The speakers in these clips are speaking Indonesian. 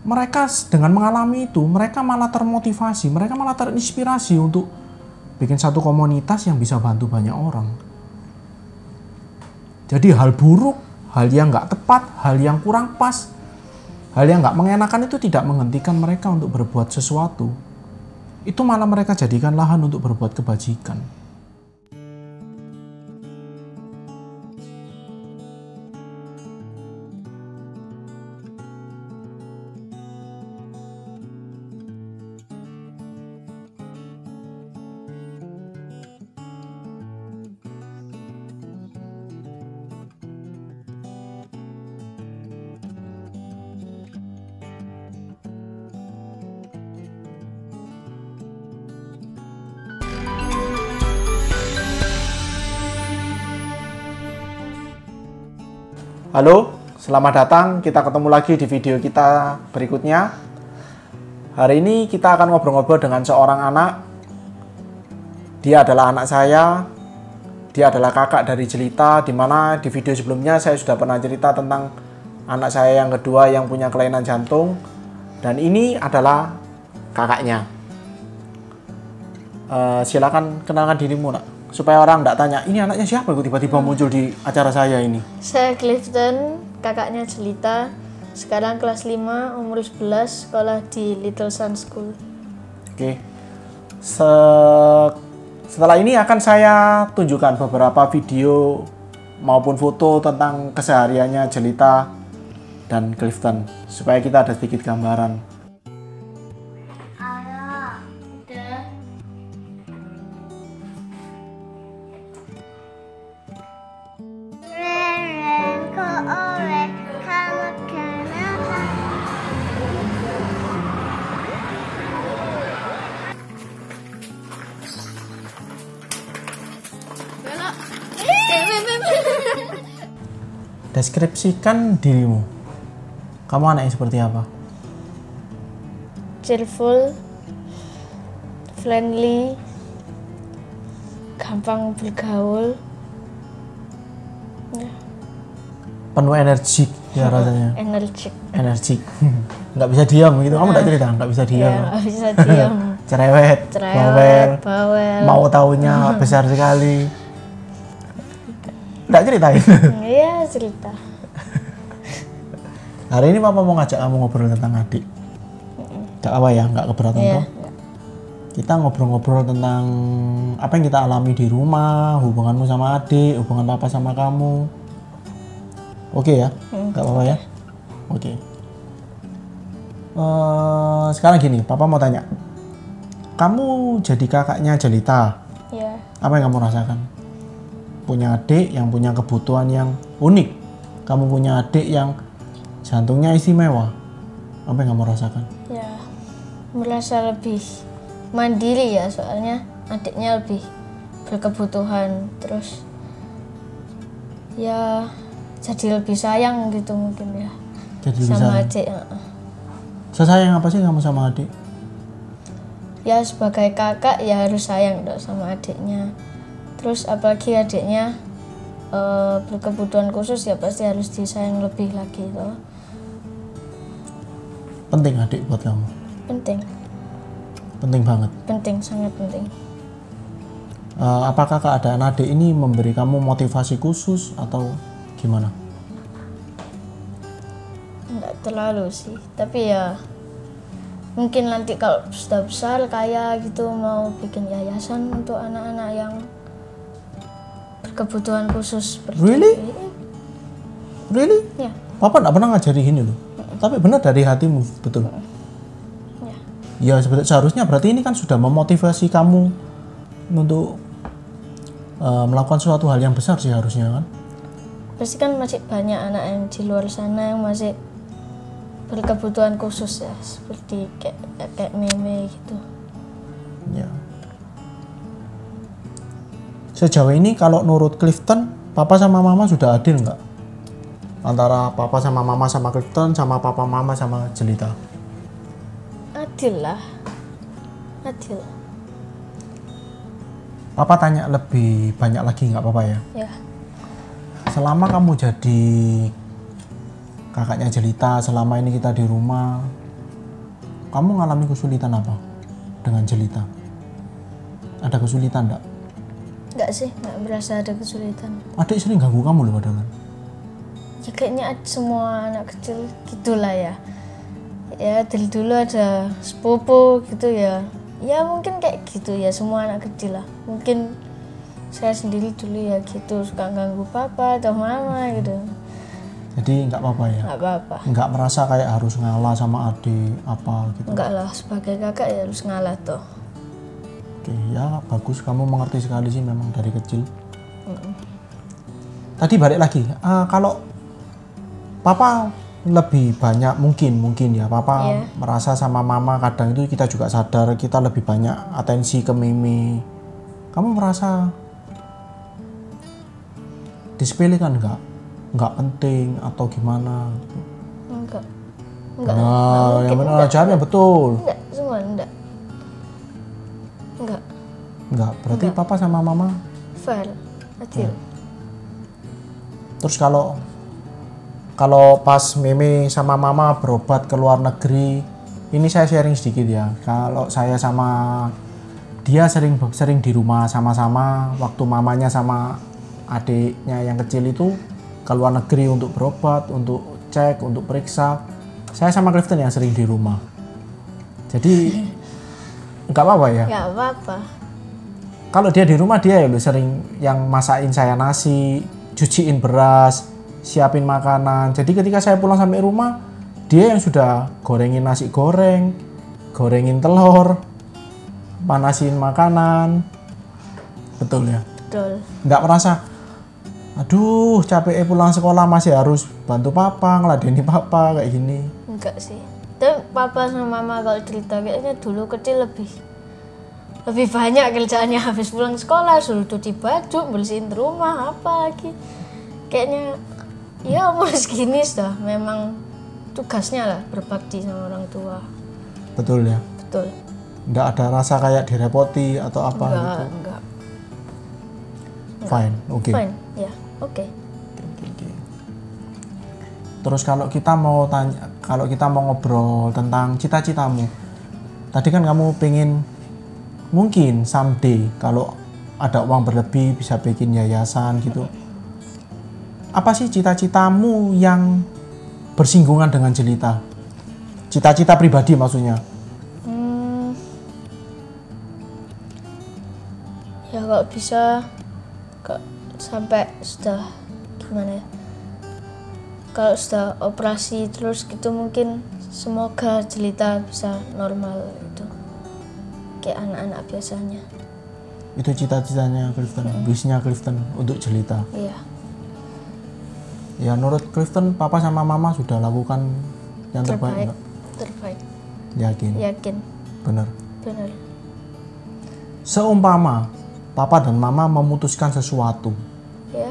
mereka dengan mengalami itu, mereka malah termotivasi, mereka malah terinspirasi untuk bikin satu komunitas yang bisa bantu banyak orang. Jadi hal buruk, hal yang nggak tepat, hal yang kurang pas, hal yang nggak mengenakan itu tidak menghentikan mereka untuk berbuat sesuatu. Itu malah mereka jadikan lahan untuk berbuat kebajikan. Halo, selamat datang. Kita ketemu lagi di video kita berikutnya. Hari ini kita akan ngobrol-ngobrol dengan seorang anak. Dia adalah anak saya. Dia adalah kakak dari Jelita, di mana di video sebelumnya saya sudah pernah cerita tentang anak saya yang kedua yang punya kelainan jantung. Dan ini adalah kakaknya. Silakan kenalkan dirimu, nak, supaya orang tidak tanya, ini anaknya siapa kok tiba-tiba muncul di acara saya ini. Saya Clifton, kakaknya Jelita. Sekarang kelas 5, umur 11, sekolah di Little Sun School. Oke. Setelah ini akan saya tunjukkan beberapa video maupun foto tentang kesehariannya Jelita dan Clifton, supaya kita ada sedikit gambaran. Deskripsikan dirimu. Kamu anak yang seperti apa? Cheerful, friendly, gampang bergaul, Penuh energik ya rasanya. Energik. Nggak bisa diam gitu. Kamu nggak cerita? Nggak bisa diam. Ya, nggak bisa diam. Cerewet, bawel. Mau taunya besar sekali. Nggak ceritain? Iya, cerita. Hari ini Papa mau ngajak kamu ngobrol tentang adik. Nggak apa ya, nggak keberatan toh? Kita ngobrol-ngobrol tentang apa yang kita alami di rumah, hubunganmu sama adik, hubungan Papa sama kamu. Oke ya? Nggak apa-apa ya? Oke. Sekarang gini, Papa mau tanya. Kamu jadi kakaknya Jelita. Iya. Apa yang kamu rasakan? Punya adik yang punya kebutuhan yang unik. Kamu punya adik yang jantungnya istimewa. Apa yang kamu rasakan? Ya, merasa lebih mandiri ya, soalnya adiknya lebih berkebutuhan. Terus ya jadi lebih sayang gitu mungkin ya. Jadi lebih sama sayang. adik. Sesayang apa sih kamu sama adik? Ya sebagai kakak ya harus sayang dong sama adiknya. Terus apalagi adiknya berkebutuhan khusus ya pasti harus disayang lebih lagi toh. Penting adik buat kamu? Penting. Penting banget? Penting, sangat penting. Apakah keadaan adik ini memberi kamu motivasi khusus atau gimana? Enggak terlalu sih, tapi ya mungkin nanti kalau sudah besar kaya gitu mau bikin yayasan untuk anak-anak yang berkebutuhan khusus seperti Really? Really? Ya. Papa nggak pernah ngajari gini loh. Tapi benar dari hatimu, betul? Ya seharusnya berarti ini kan sudah memotivasi kamu untuk melakukan suatu hal yang besar sih harusnya kan? Pasti kan masih banyak anak yang di luar sana yang masih berkebutuhan khusus ya, seperti kayak meme gitu. Ya. Sejauh ini kalau menurut Clifton, Papa sama Mama sudah adil nggak? Antara Papa sama Mama sama Clifton sama Papa Mama sama Jelita? Adil lah. Adil. Papa tanya lebih banyak lagi nggak apa-apa ya? Ya. Selama kamu jadi kakaknya Jelita, selama ini kita di rumah, kamu ngalami kesulitan apa dengan jelita? Ada kesulitan enggak? Enggak sih, enggak merasa ada kesulitan. Adik sering ganggu kamu loh padahal. Ya kayaknya semua anak kecil gitulah ya. Ya dari dulu ada sepupu gitu ya. Ya mungkin kayak gitu ya, semua anak kecil lah. Mungkin saya sendiri dulu ya gitu, suka ganggu papa atau mama gitu. Jadi nggak apa-apa ya? Nggak apa-apa. Nggak merasa kayak harus ngalah sama adik apa gitu? Enggak lah, sebagai kakak ya harus ngalah toh. Oke, ya bagus, kamu mengerti sekali sih memang dari kecil. Tadi balik lagi, kalau papa lebih banyak mungkin ya papa merasa sama mama, kadang itu kita juga sadar kita lebih banyak atensi ke Mimi. Kamu merasa disepelekan nggak penting atau gimana? Enggak. Nah, yang benar jawabnya betul. Enggak, semua enggak. Enggak, berarti papa sama mama fair, adil. Terus kalau pas Mimi sama mama berobat ke luar negeri, ini saya sharing sedikit ya. Kalau saya sama dia sering di rumah sama-sama, waktu mamanya sama adiknya yang kecil itu ke luar negeri untuk berobat, untuk cek, untuk periksa. Saya sama Clifton yang sering di rumah. Jadi nggak apa-apa ya? Nggak apa-apa. Kalau dia di rumah dia ya sering yang masakin saya nasi, cuciin beras, siapin makanan. Jadi ketika saya pulang sampai rumah, dia yang sudah gorengin nasi goreng, gorengin telur, panasin makanan. Betul ya? Betul. Nggak merasa, aduh capek pulang sekolah masih harus bantu papa, ngeladeni papa kayak gini. Enggak sih. Tapi papa sama mama kalau cerita kayaknya dulu kecil lebih banyak kerjaannya, habis pulang sekolah suruh cuci baju, bersihin rumah, apa lagi. Kayaknya ya umur segini sudah memang tugasnya lah berbakti sama orang tua. Betul ya? Betul. Nggak ada rasa kayak direpoti atau apa gitu? Enggak. Fine, oke. Fine, ya, oke. Terus kalau kita mau ngobrol tentang cita-citamu, tadi kan kamu pengen mungkin someday kalau ada uang berlebih bisa bikin yayasan gitu. Apa sih cita-citamu yang bersinggungan dengan jelita? Cita-cita pribadi maksudnya. Ya kalau bisa sampai sudah gimana ya? Kalau sudah operasi terus gitu mungkin semoga jelita bisa normal gitu. Kayak anak-anak biasanya. Itu cita-citanya Clifton, wishnya Clifton untuk jelita. Iya. Ya menurut Clifton, papa sama mama sudah lakukan yang terbaik enggak? Terbaik. Yakin? Benar. Benar. Seumpama papa dan mama memutuskan sesuatu, Ya.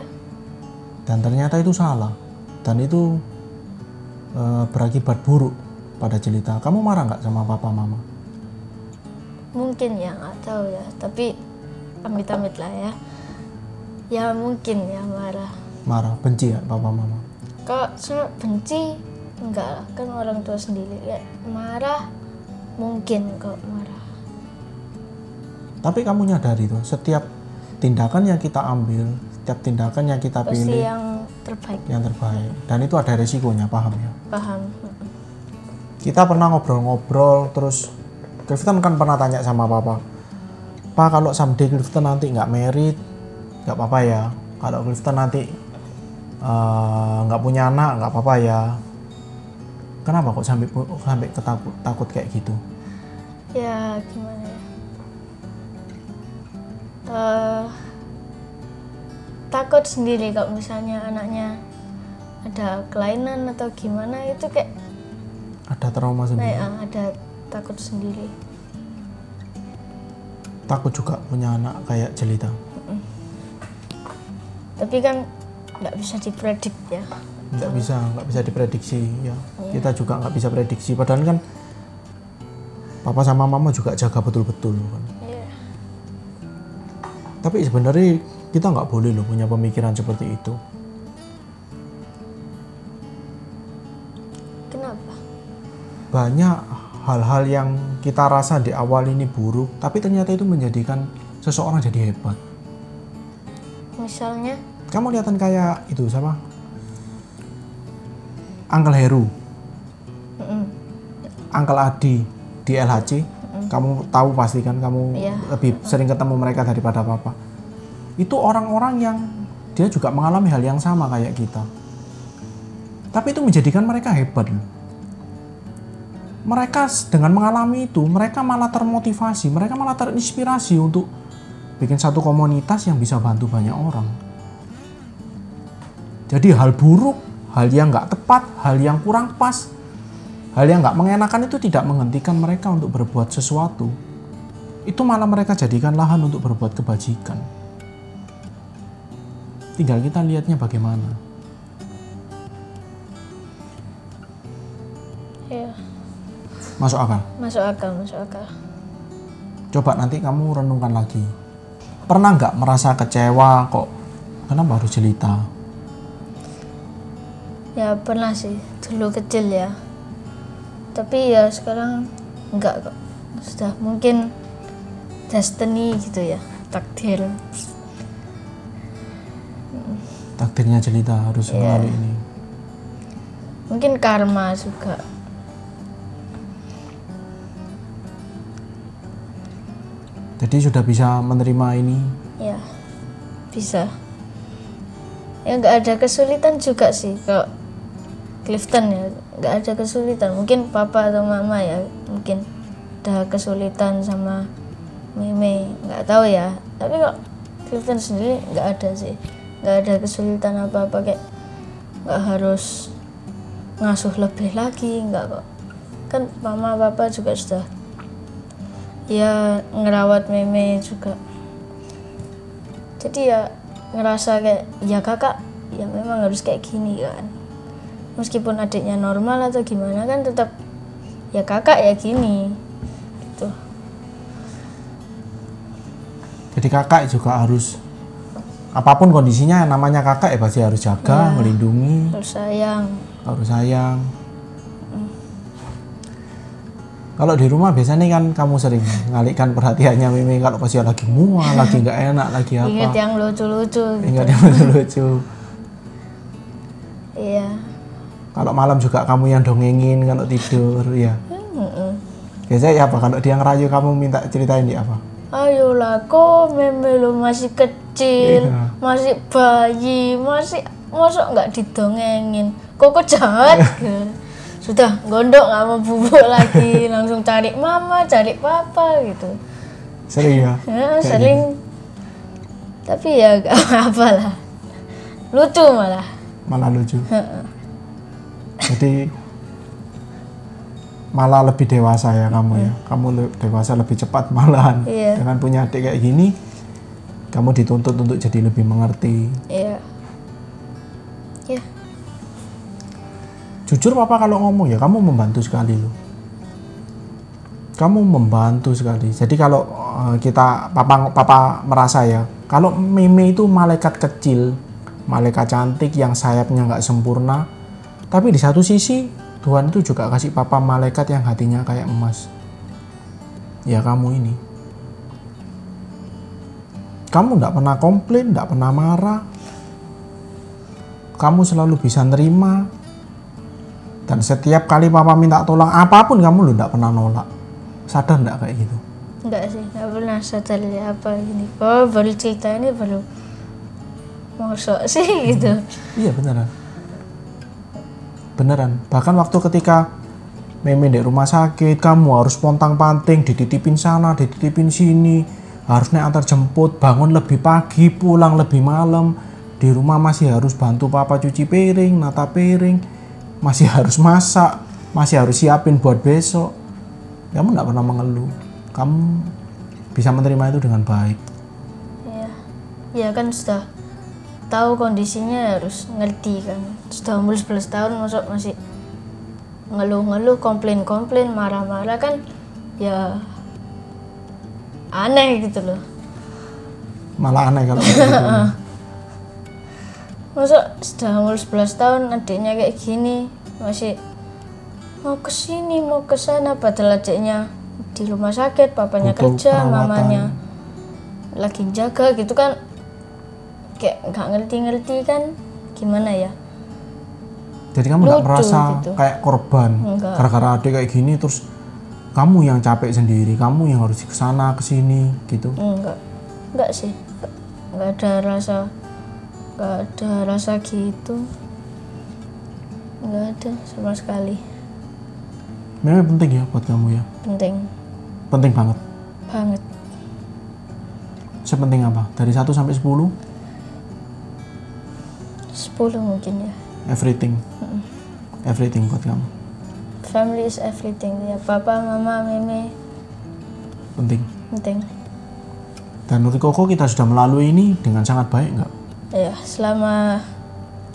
dan ternyata itu salah, dan itu berakibat buruk pada jelita, kamu marah nggak sama papa mama? Mungkin ya, nggak tahu ya. Tapi amit-amit lah ya. Ya mungkin ya marah. Marah, benci ya papa mama? Kalau benci enggak lah, kan orang tua sendiri. Ya, marah mungkin kok marah. Tapi kamu nyadari tuh, setiap tindakan yang kita ambil, setiap tindakan yang kita Pasti pilih yang terbaik. yang terbaik, dan itu ada resikonya, paham ya? Paham. Kita pernah ngobrol-ngobrol, terus Clifton kan pernah tanya sama papa, "Pa, kalau someday Clifton nanti nggak married, nggak apa-apa ya? Kalau Clifton nanti nggak punya anak, nggak apa-apa ya?" Kenapa kok sampai takut kayak gitu? Ya gimana ya? Takut sendiri kalau misalnya anaknya ada kelainan atau gimana, itu kayak Ada trauma sendiri? ada takut sendiri. Takut juga punya anak kayak jelita? Tapi kan nggak bisa dipredik ya. Nggak bisa diprediksi ya. Kita juga nggak bisa prediksi, padahal kan papa sama mama juga jaga betul-betul kan. Iya. Tapi sebenarnya kita nggak boleh loh punya pemikiran seperti itu. Kenapa? Banyak hal-hal yang kita rasa di awal ini buruk, tapi ternyata itu menjadikan seseorang jadi hebat. Misalnya? Kamu lihatan kayak itu siapa? Uncle Heru, Uncle Adi di LHC. Kamu tahu pasti kan, kamu lebih sering ketemu mereka daripada papa. Itu orang-orang yang dia juga mengalami hal yang sama kayak kita. Tapi itu menjadikan mereka hebat loh. Mereka dengan mengalami itu, mereka malah termotivasi, mereka malah terinspirasi untuk bikin satu komunitas yang bisa bantu banyak orang. Jadi hal buruk, hal yang nggak tepat, hal yang kurang pas, hal yang nggak mengenakan itu tidak menghentikan mereka untuk berbuat sesuatu. Itu malah mereka jadikan lahan untuk berbuat kebajikan. Tinggal kita lihatnya bagaimana. Ya. Masuk akal? Masuk akal. Coba nanti kamu renungkan lagi. Pernah nggak merasa kecewa kok? Kenapa harus jelita? Ya pernah sih, dulu kecil ya. Tapi ya sekarang enggak kok. Sudah mungkin destiny gitu ya, takdir. Takdirnya jelita harus melalui ini. Mungkin karma juga. Jadi sudah bisa menerima ini? Ya, bisa. Ya nggak ada kesulitan juga sih kalau Clifton ya, nggak ada kesulitan. Mungkin papa atau mama ya, mungkin ada kesulitan sama Meme, nggak tahu ya. Tapi kok Clifton sendiri nggak ada sih, nggak ada kesulitan apa-apa, kayak nggak harus ngasuh lebih lagi, nggak kok. Kan mama papa juga sudah ya ngerawat Meme juga. Jadi ya ngerasa kayak ya kakak ya memang harus kayak gini kan. Meskipun adiknya normal atau gimana kan tetap ya kakak ya gini gitu. Jadi kakak juga harus apapun kondisinya, namanya kakak ya pasti harus jaga, melindungi, harus sayang. Kalau di rumah biasanya kan kamu sering ngalihkan perhatiannya Meme kalau pas lagi mual, lagi nggak enak, lagi apa. Ingat yang lucu-lucu gitu. Ingat yang lucu-lucu. Iya. Kalau malam juga kamu yang dongengin kalau tidur ya. Biasanya ya apa? Kalau dia ngerayu kamu minta ceritain dia apa? Ayolah kok Meme lo masih kecil, masih bayi, masih masa nggak didongengin. Kok jahat. Sudah gondok nggak mau bubuk lagi, langsung cari mama, cari papa gitu. Sering ya? Sering. Gitu. Tapi ya gak apa-apa lah. Lucu malah. Malah lucu. Jadi malah lebih dewasa ya kamu ya. Kamu dewasa lebih cepat malahan. Iya. Dengan punya adik kayak gini, kamu dituntut untuk jadi lebih mengerti. Iya. Iya. Jujur papa kalau ngomong ya kamu membantu sekali loh. Kamu membantu sekali. Jadi kalau papa merasa ya, kalau Meme itu malaikat kecil, malaikat cantik yang sayapnya nggak sempurna, tapi di satu sisi Tuhan itu juga kasih papa malaikat yang hatinya kayak emas. Ya kamu ini. Kamu nggak pernah komplain, nggak pernah marah. Kamu selalu bisa nerima. Dan setiap kali papa minta tolong apapun kamu nggak pernah nolak. Sadar nggak kayak gitu? Enggak sih, nggak pernah sadar ya apa gini. Oh baru cerita ini baru mosok sih gitu. Iya beneran. Bahkan waktu ketika Meme di rumah sakit, kamu harus pontang-panting, dititipin sana, dititipin sini, harusnya antar jemput, bangun lebih pagi, pulang lebih malam, di rumah masih harus bantu papa cuci piring, nata piring, masih harus masak, masih harus siapin buat besok. Kamu nggak pernah mengeluh. Kamu bisa menerima itu dengan baik. Iya. Ya kan sudah tahu kondisinya, harus ngerti kan. Sudah umur 11 tahun masih ngeluh-ngeluh, komplain-komplain, marah-marah kan ya aneh gitu loh. Malah aneh kalau kayak gitu. Masa sudah umur 11 tahun adiknya kayak gini masih mau ke sini mau ke sana, padahal adiknya di rumah sakit, papanya Butuh kerja, perawatan. mamanya lagi jaga gitu kan, kayak nggak ngerti-ngerti kan, gimana ya. Jadi kamu nggak Lucu merasa gitu. kayak korban Enggak. gara-gara adik kayak gini, terus kamu yang capek sendiri, kamu yang harus kesana kesini gitu? Enggak sih, nggak ada rasa gitu, nggak ada sama sekali. Memang penting ya buat kamu ya? Penting Banget. banget. Sepenting apa? Dari 1 sampai 10? 10 mungkin ya. Everything. Everything buat kamu. Family is everything ya, papa, mama, meme Penting. penting. Dan menurut Koko kita sudah melalui ini dengan sangat baik nggak? Ya, selama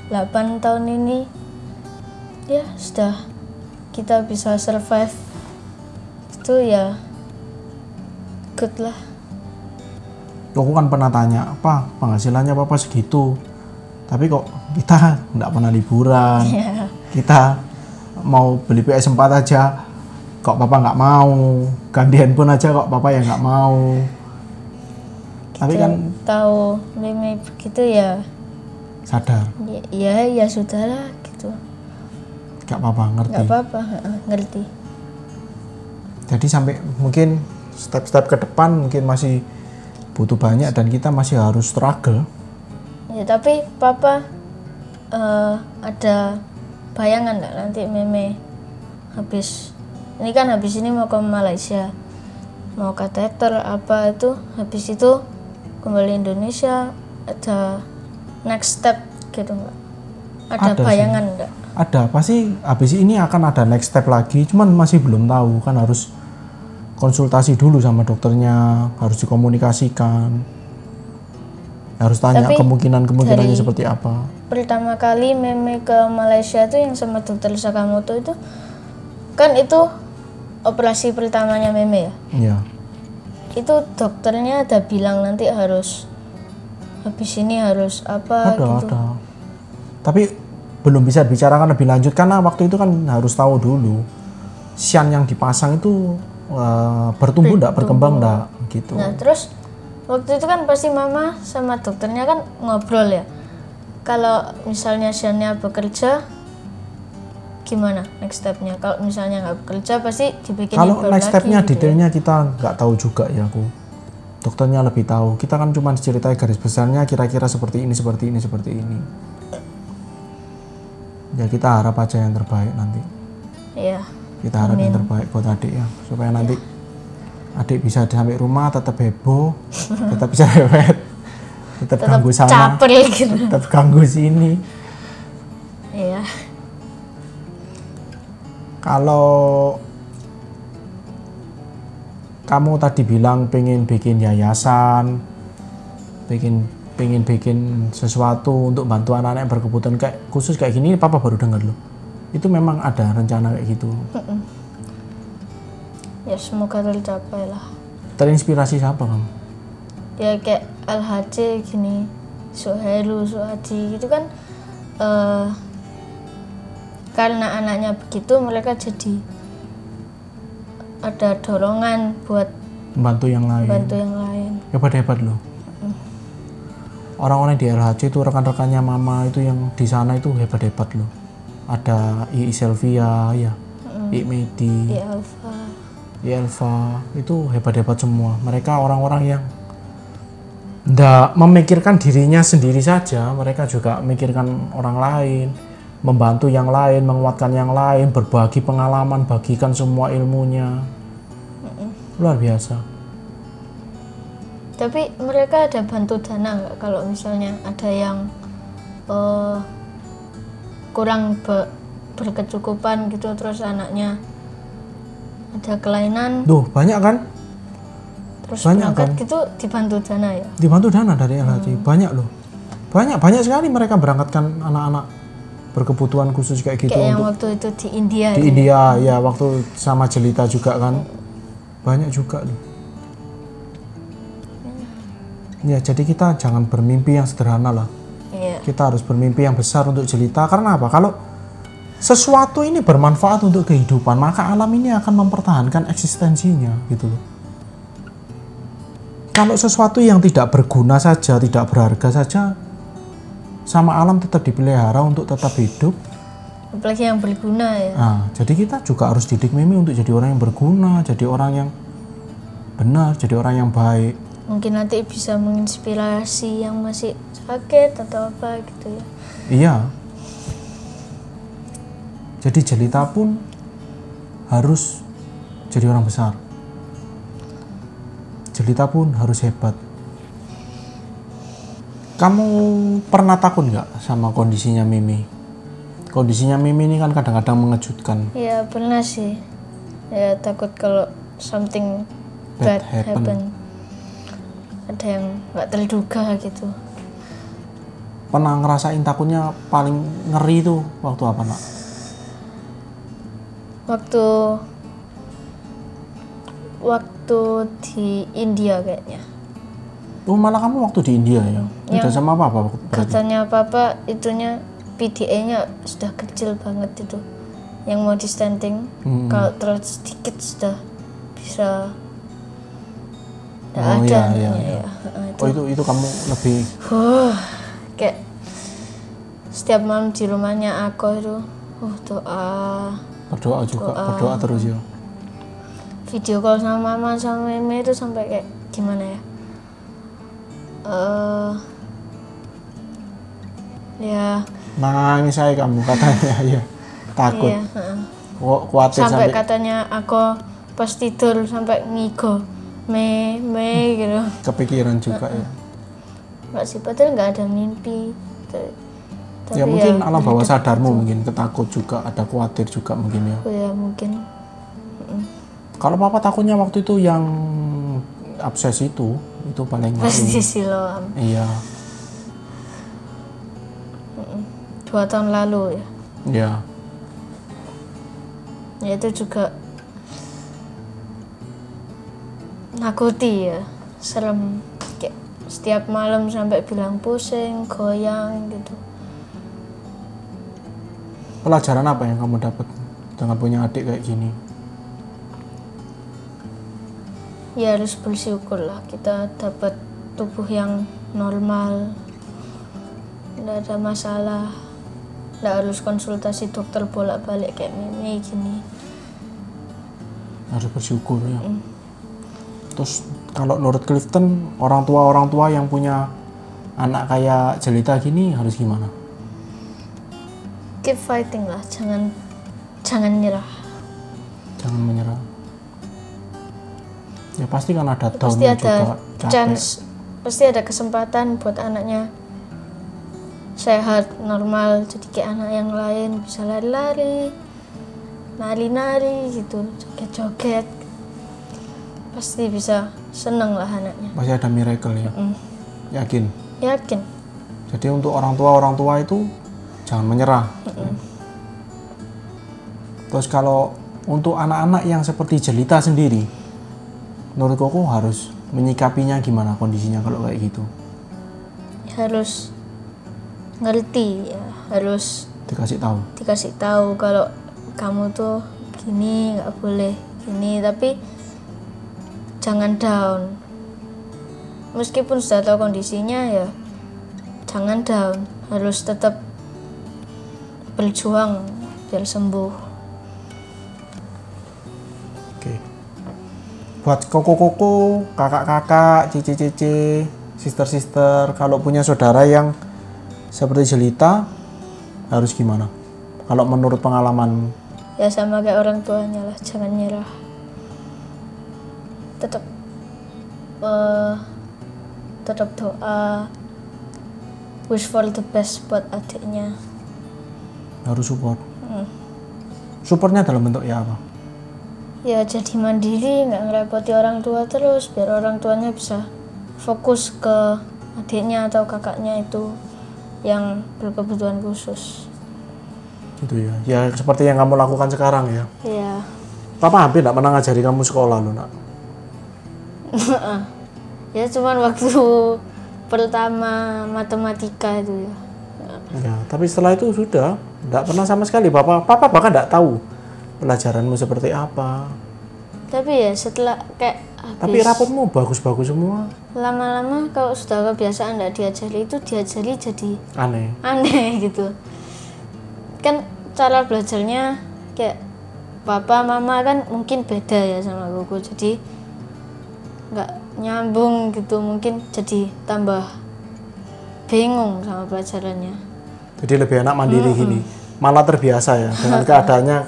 8 tahun ini ya sudah kita bisa survive, itu ya good lah. Koko kan pernah tanya, apa penghasilannya papa segitu, tapi kok kita nggak pernah liburan, Ya, kita mau beli PS4 aja kok papa nggak mau, ganti handphone aja kok papa yang nggak mau. Tapi kita kan tahu meme begitu ya, sadar, ya sudahlah gitu, nggak apa-apa, ngerti. nggak apa-apa, ngerti. Jadi sampai mungkin step-step ke depan mungkin masih butuh banyak dan kita masih harus struggle. Ya tapi papa ada bayangan nggak nanti meme habis ini kan, habis ini mau ke Malaysia, mau kateter apa itu, habis itu kembali Indonesia, ada next step gitu nggak? Ada Ada bayangan nggak? Ada, pasti habis ini akan ada next step lagi, cuman masih belum tahu, kan harus konsultasi dulu sama dokternya, harus dikomunikasikan, harus tanya Tapi kemungkinan-kemungkinannya dari- seperti apa. Pertama kali meme ke Malaysia itu yang sama dokter Sakamoto itu kan, itu operasi pertamanya meme ya. Iya. Itu dokternya ada bilang nanti harus habis ini harus apa gitu. Ada. Tapi belum bisa dibicarakan lebih lanjut karena waktu itu kan harus tahu dulu sian yang dipasang itu bertumbuh enggak, berkembang enggak gitu. Nah terus waktu itu kan pasti mama sama dokternya kan ngobrol ya, kalau misalnya siannya bekerja gimana next stepnya, kalau misalnya nggak bekerja pasti dibikin Kalau libur next lagi stepnya gitu ya. detailnya kita nggak tahu juga ya aku. Dokternya lebih tahu. Kita kan cuma diceritai garis besarnya kira-kira seperti ini, seperti ini, seperti ini. Ya kita harap aja yang terbaik nanti. Iya. Kita harap yang terbaik buat adik ya, supaya nanti adik bisa sampai rumah tetap heboh, tetap bisa rewet, tetap ganggu sana, Caper gitu. tetap ganggu sini. Iya. Kalau kamu tadi bilang pengen bikin yayasan, pengen bikin sesuatu untuk bantu anak-anak yang berkebutuhan kayak khusus kayak gini, papa baru dengar loh. Itu memang ada rencana kayak gitu. Ya semoga tercapai lah. Terinspirasi siapa kamu? Ya kayak LHC gini, Suheru, Suhadi gitu kan, karena anaknya begitu mereka jadi ada dorongan buat Membantu yang lain. bantu yang lain. Hebat-hebat loh. Orang-orang di LHC itu rekan-rekannya mama itu yang di sana itu hebat-hebat loh. Ada I Selvia ya, I Medi, Ya Alfa. I Elva, itu hebat-hebat semua. Mereka orang-orang yang nggak memikirkan dirinya sendiri saja, mereka juga memikirkan orang lain, membantu yang lain, menguatkan yang lain, berbagi pengalaman, bagikan semua ilmunya. Luar biasa. Tapi mereka ada bantu dana nggak kalau misalnya ada yang kurang berkecukupan gitu, terus anaknya ada kelainan, Duh, banyak kan? terus banyak berangkat kan? gitu dibantu dana ya. Dibantu dana dari LHC. Banyak loh. Banyak sekali mereka berangkatkan anak-anak berkebutuhan khusus kayak gitu Kayak yang untuk waktu itu di India di itu. India ya, waktu sama Jelita juga kan. Banyak juga loh. Ya, jadi kita jangan bermimpi yang sederhana lah. Iya. Kita harus bermimpi yang besar untuk Jelita. Karena apa? Kalau sesuatu ini bermanfaat untuk kehidupan, maka alam ini akan mempertahankan eksistensinya gitu loh. Kalau sesuatu yang tidak berguna saja, tidak berharga saja, sama alam tetap dipelihara untuk tetap hidup. Apalagi yang berguna ya. Nah, jadi kita juga harus didik Mimi untuk jadi orang yang berguna, jadi orang yang benar, jadi orang yang baik. Mungkin nanti bisa menginspirasi yang masih sakit atau apa gitu ya. Iya. Jadi Jelita pun harus jadi orang besar. Jelita pun harus hebat. Kamu pernah takut nggak sama kondisinya Mimi? Kondisinya Mimi ini kan kadang-kadang mengejutkan. Ya pernah sih. Ya takut kalau something bad happen. Ada yang nggak terduga gitu. Pernah ngerasain takutnya paling ngeri tuh waktu apa, Nak? Waktu di India kayaknya. Oh, malah kamu waktu di India ya? Udah sama Papa? Katanya Papa itunya PDA-nya sudah kecil banget itu. Yang mau di stenting, kalau terlalu sedikit sudah bisa Oh ada. iya. Ya. Oh itu kamu lebih Kayak setiap malam di rumahnya aku itu berdoa juga, berdoa terus ya. Video call sama mama sama meme itu sampai kayak gimana ya? Ya Nangis saya kamu katanya ya. Takut. iya, Khawatir sampai katanya aku pas tidur sampai ngigo me gitu. kepikiran juga ya. Nggak sih, padahal nggak ada mimpi. Tapi Ya mungkin alam bawah sadarmu mungkin ketakut juga, ada khawatir juga mungkin ya. Oh ya mungkin. Kalau Papa takutnya waktu itu yang abses itu paling Pasti siloam. Iya. 2 tahun lalu ya. Iya. Ya itu juga nakuti ya, serem. Kayak setiap malam sampai bilang pusing, goyang gitu. Pelajaran apa yang kamu dapat dengan punya adik kayak gini? Ya harus bersyukur lah, kita dapat tubuh yang normal, nggak ada masalah, nggak harus konsultasi dokter bolak-balik kayak Mimi gini. Harus bersyukur ya. Terus kalau menurut Clifton, orang tua yang punya anak kayak Jelita gini harus gimana? Keep fighting lah, jangan nyerah. Jangan menyerah. Ya pasti kan ada Pasti down-nya ada juga, capek. chance, pasti ada kesempatan buat anaknya sehat, normal, jadi kayak anak yang lain, bisa lari-lari, nari-nari gitu, joget-joget. Pasti bisa seneng lah anaknya. Pasti ada miracle ya. Yakin. Jadi untuk orang tua itu jangan menyerah. Terus kalau untuk anak-anak yang seperti Jelita sendiri, menurut Koko harus menyikapinya gimana kondisinya kalau kayak gitu? harus ngerti ya, harus Dikasih tahu kalau kamu tuh gini, nggak boleh gini, tapi jangan down. Meskipun sudah tahu kondisinya ya jangan down, harus tetap berjuang biar sembuh. Oke. Buat koko-koko, kakak-kakak, cici-cici, sister-sister, kalau punya saudara yang seperti Jelita harus gimana? Kalau menurut pengalaman? Ya sama kayak orang tuanya lah, jangan nyerah. Tetap doa, wish for the best buat adiknya. Harus support. Supportnya dalam bentuk ya apa? Ya jadi mandiri, nggak ngerepoti orang tua terus, biar orang tuanya bisa fokus ke adiknya atau kakaknya itu yang berkebutuhan khusus. Gitu ya. Ya seperti yang kamu lakukan sekarang ya. Iya. Papa hampir nggak pernah ngajari kamu sekolah loh, Nak. Ya cuman waktu pertama matematika itu ya. Ya, tapi setelah itu sudah Nggak pernah sama sekali. Papa bahkan nggak tahu pelajaranmu seperti apa. Tapi ya setelah kayak Tapi rapotmu bagus-bagus semua. lama-lama kalau sudah kebiasaan nggak diajari itu diajari jadi Aneh. gitu. Kan cara belajarnya kayak papa mama kan mungkin beda ya sama Gogo, jadi nggak nyambung gitu, mungkin jadi tambah bingung sama pelajarannya. Jadi lebih enak mandiri gini. Malah terbiasa ya dengan keadaannya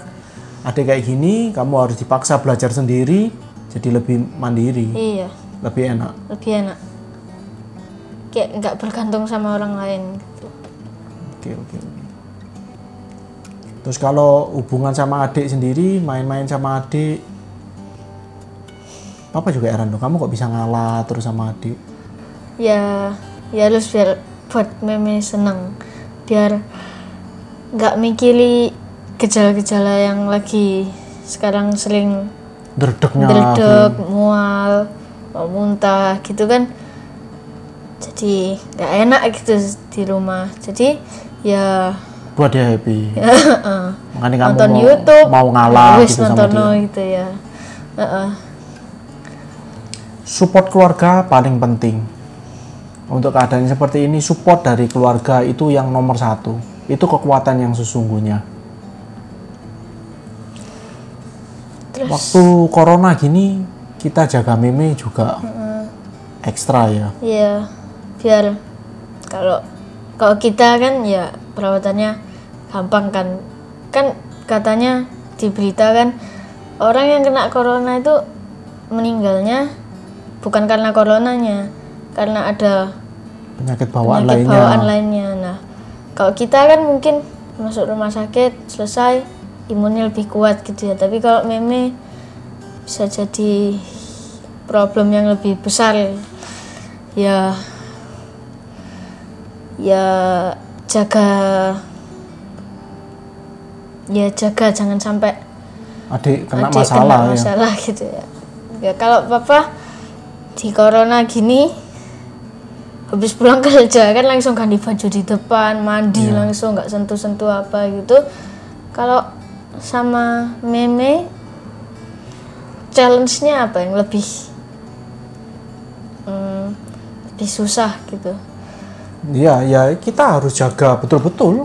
adik kayak gini, kamu harus dipaksa belajar sendiri, jadi lebih mandiri. Iya, Lebih enak. Kayak nggak bergantung sama orang lain gitu. Oke. Terus kalau hubungan sama adik sendiri, main-main sama adik, Papa juga heran loh, kamu kok bisa ngalah terus sama adik? Ya harus biar buat Meme seneng, biar nggak mikiri gejala-gejala yang lagi sekarang sering Derdek, mual, mau muntah gitu kan, jadi nggak enak gitu di rumah. Jadi ya buat dia happy. Makanya kamu nonton YouTube, mau ngalah wis gitu sama nonton dia. gitu ya. Support keluarga paling penting. Untuk keadaan seperti ini, support dari keluarga itu yang nomor satu. Itu kekuatan yang sesungguhnya. Terus, waktu corona gini, kita jaga Meme juga ekstra ya. Iya, biar kalau kita kan ya perawatannya gampang kan. Kan katanya di berita kan orang yang kena corona itu meninggalnya bukan karena coronanya, karena ada penyakit bawaan lainnya. Nah, kalau kita kan mungkin masuk rumah sakit selesai, imunnya lebih kuat gitu ya. Tapi kalau Meme bisa jadi problem yang lebih besar ya jaga jangan sampai adik kena kena masalah masalah gitu ya. Ya kalau Papa di corona gini habis pulang kerja kan langsung ganti baju di depan, mandi langsung, nggak sentuh-sentuh apa gitu. Kalau sama Meme challenge-nya apa yang lebih susah gitu? Iya, ya kita harus jaga betul-betul.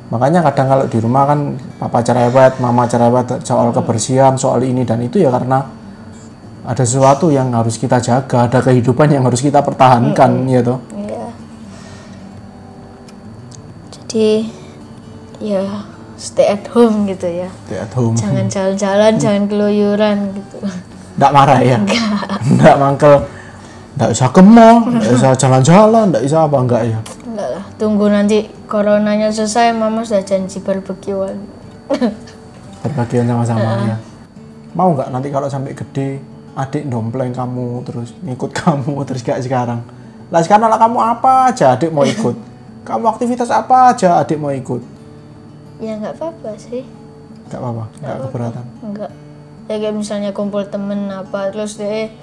Makanya kadang kalau di rumah kan papa cerewet, mama cerewet soal kebersihan, soal ini dan itu ya karena ada sesuatu yang harus kita jaga, ada kehidupan yang harus kita pertahankan, ya toh. Iya. Jadi ya stay at home gitu ya. Stay at home. Jangan jalan-jalan, jangan keluyuran gitu. Nggak marah ya? Nggak mangkel. Nggak usah ke mall, nggak usah jalan-jalan, nggak usah apa, enggak ya? Enggak lah, tunggu nanti coronanya selesai, mama sudah janji barbekyuan. Berbagian sama-sama ya. Mau nggak nanti kalau sampai gede, adik dompleng kamu, terus ngikut kamu, terus kayak sekarang? Lah sekarang anak kamu apa aja, adik mau ikut. Kamu aktivitas apa aja, adik mau ikut. Ya nggak apa-apa sih. Nggak apa-apa, nggak keberatan. Enggak. Ya kayak misalnya kumpul temen apa, terus deh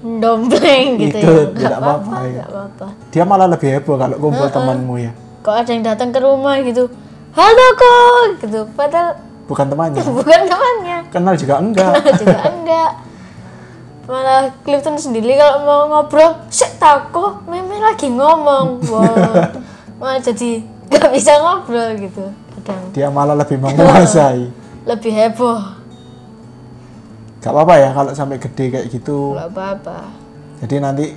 dompleng gitu Ikut, ya. tidak apa-apa. Nggak apa-apa. Dia malah lebih heboh kalau kumpul temanmu ya. Kok ada yang datang ke rumah gitu, halo kok, gitu. Padahal Bukan temannya. bukan temannya. Kenal juga enggak. Juga enggak. Malah Clifton sendiri kalau mau ngobrol, "Sik tako, Meme lagi ngomong." Wow. Malah jadi nggak bisa ngobrol gitu. Kadang Dia malah lebih menguasai. lebih heboh. Gak apa-apa ya kalau sampai gede kayak gitu. Nggak apa-apa. Jadi nanti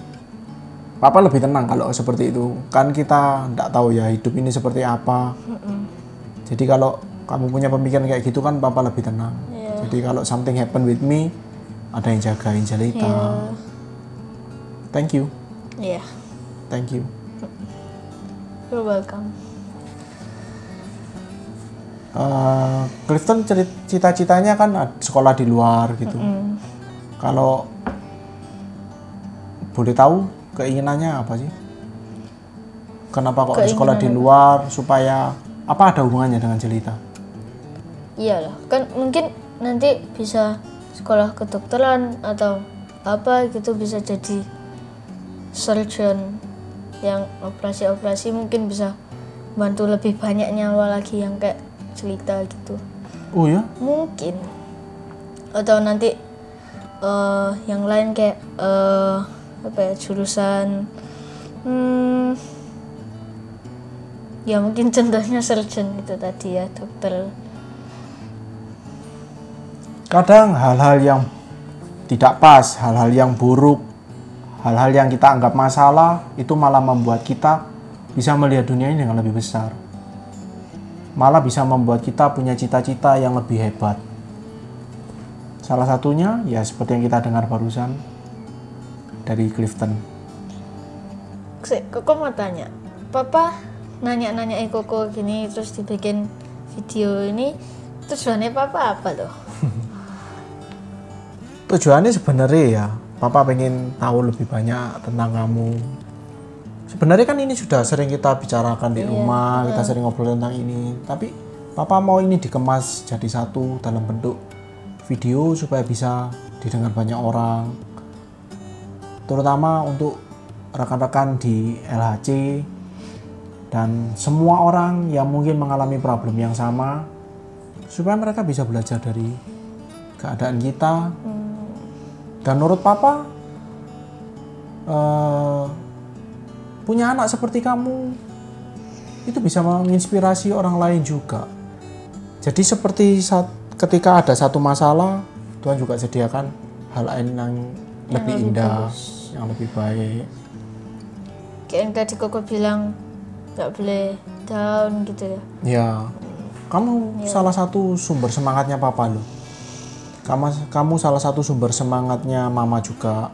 papa lebih tenang kalau seperti itu. Kan kita nggak tahu ya hidup ini seperti apa. Jadi kalau kamu punya pemikiran kayak gitu kan papa lebih tenang. Yeah. Jadi kalau something happen with me, ada yang jagain Jelita. Yeah. Thank you. Iya. Thank you. You're welcome. Clifton cita-citanya kan sekolah di luar gitu. Kalau boleh tahu keinginannya apa sih? Kenapa kok sekolah di luar, supaya apa, ada hubungannya dengan Jelita? Iyalah, kan mungkin nanti bisa sekolah kedokteran atau apa gitu, bisa jadi surgeon yang operasi-operasi, mungkin bisa bantu lebih banyak nyawa lagi yang kayak cerita gitu. Oh ya? Mungkin. Atau nanti yang lain kayak apa ya, jurusan ya mungkin contohnya surgeon itu tadi ya, dokter. Kadang hal-hal yang tidak pas, hal-hal yang buruk, hal-hal yang kita anggap masalah itu malah membuat kita bisa melihat dunia ini dengan lebih besar. Malah bisa membuat kita punya cita-cita yang lebih hebat. Salah satunya ya seperti yang kita dengar barusan dari Clifton. Koko mau tanya, Papa nanya-nanya Koko gini terus dibikin video ini, tujuannya Papa apa tuh? Tujuannya sebenarnya ya, Papa pengen tahu lebih banyak tentang kamu. Sebenarnya kan ini sudah sering kita bicarakan di rumah, kita sering ngobrol tentang ini. Tapi Papa mau ini dikemas jadi satu dalam bentuk video supaya bisa didengar banyak orang. Terutama untuk rekan-rekan di LHC dan semua orang yang mungkin mengalami problem yang sama, supaya mereka bisa belajar dari keadaan kita. Dan menurut Papa, punya anak seperti kamu itu bisa menginspirasi orang lain juga. Jadi seperti ketika ada satu masalah, Tuhan juga sediakan hal lain yang lebih indah, yang lebih baik. Kayak yang tadi Koko bilang nggak boleh down gitu ya. Ya, kamu salah satu sumber semangatnya Papa loh. Kamu salah satu sumber semangatnya Mama juga.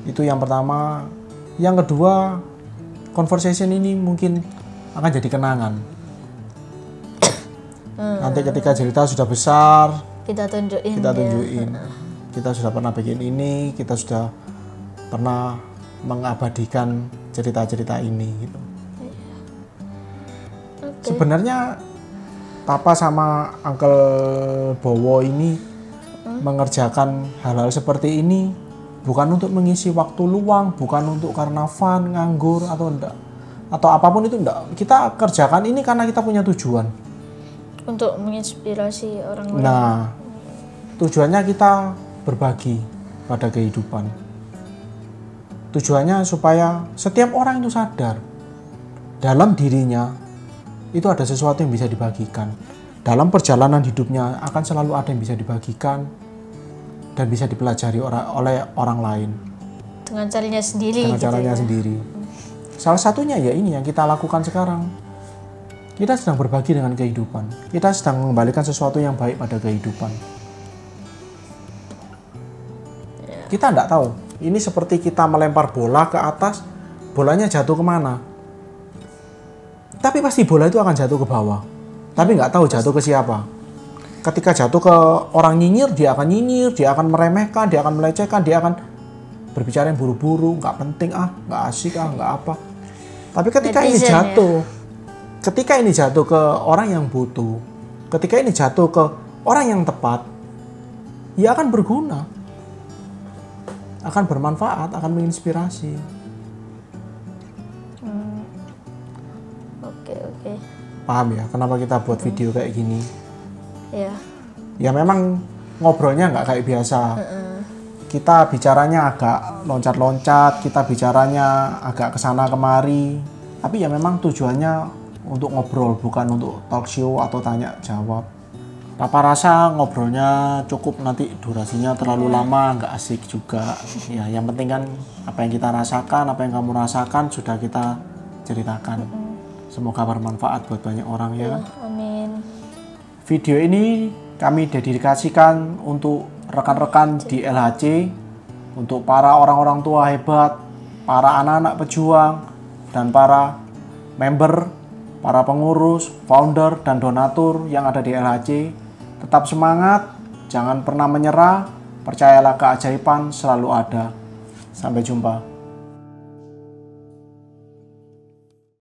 Itu yang pertama. Yang kedua, conversation ini mungkin akan jadi kenangan. Nanti ketika cerita sudah besar, kita tunjukin. Kita sudah pernah bikin ini, kita sudah pernah mengabadikan cerita-cerita ini gitu. Okay. Sebenarnya Papa sama Uncle Bowo ini mengerjakan hal-hal seperti ini bukan untuk mengisi waktu luang, bukan untuk karena fun, nganggur atau enggak, atau apapun itu enggak. Kita kerjakan ini karena kita punya tujuan. Untuk menginspirasi orang lain. Nah, tujuannya kita berbagi pada kehidupan. Tujuannya supaya setiap orang itu sadar dalam dirinya itu ada sesuatu yang bisa dibagikan. Dalam perjalanan hidupnya akan selalu ada yang bisa dibagikan dan bisa dipelajari oleh orang lain. Dengan caranya sendiri. Dengan caranya sendiri. Salah satunya ya ini yang kita lakukan sekarang. Kita sedang berbagi dengan kehidupan. Kita sedang mengembalikan sesuatu yang baik pada kehidupan. Kita tidak tahu. Ini seperti kita melempar bola ke atas, bolanya jatuh kemana. Tapi pasti bola itu akan jatuh ke bawah. Tapi nggak tahu jatuh ke siapa. Ketika jatuh ke orang nyinyir, dia akan nyinyir, dia akan meremehkan, dia akan melecehkan, dia akan berbicara yang buru-buru, nggak penting nggak asik nggak apa. Tapi ketika ini jatuh, ketika ini jatuh ke orang yang butuh, ketika ini jatuh ke orang yang tepat, ya akan berguna, akan bermanfaat, akan menginspirasi. Oke. Paham ya, kenapa kita buat video kayak gini? Ya. Ya memang ngobrolnya nggak kayak biasa. Kita bicaranya agak loncat-loncat, kita bicaranya agak kesana kemari. Tapi ya memang tujuannya untuk ngobrol, bukan untuk talk show atau tanya jawab. Papa rasa ngobrolnya cukup, nanti durasinya terlalu lama, nggak asik juga. Ya yang penting kan apa yang kita rasakan, apa yang kamu rasakan sudah kita ceritakan. Semoga bermanfaat buat banyak orang ya. Amin. Video ini kami dedikasikan untuk rekan-rekan di LHC, untuk para orang-orang tua hebat, para anak-anak pejuang, dan para member, para pengurus, founder, dan donatur yang ada di LHC. Tetap semangat, jangan pernah menyerah, percayalah keajaiban selalu ada. Sampai jumpa.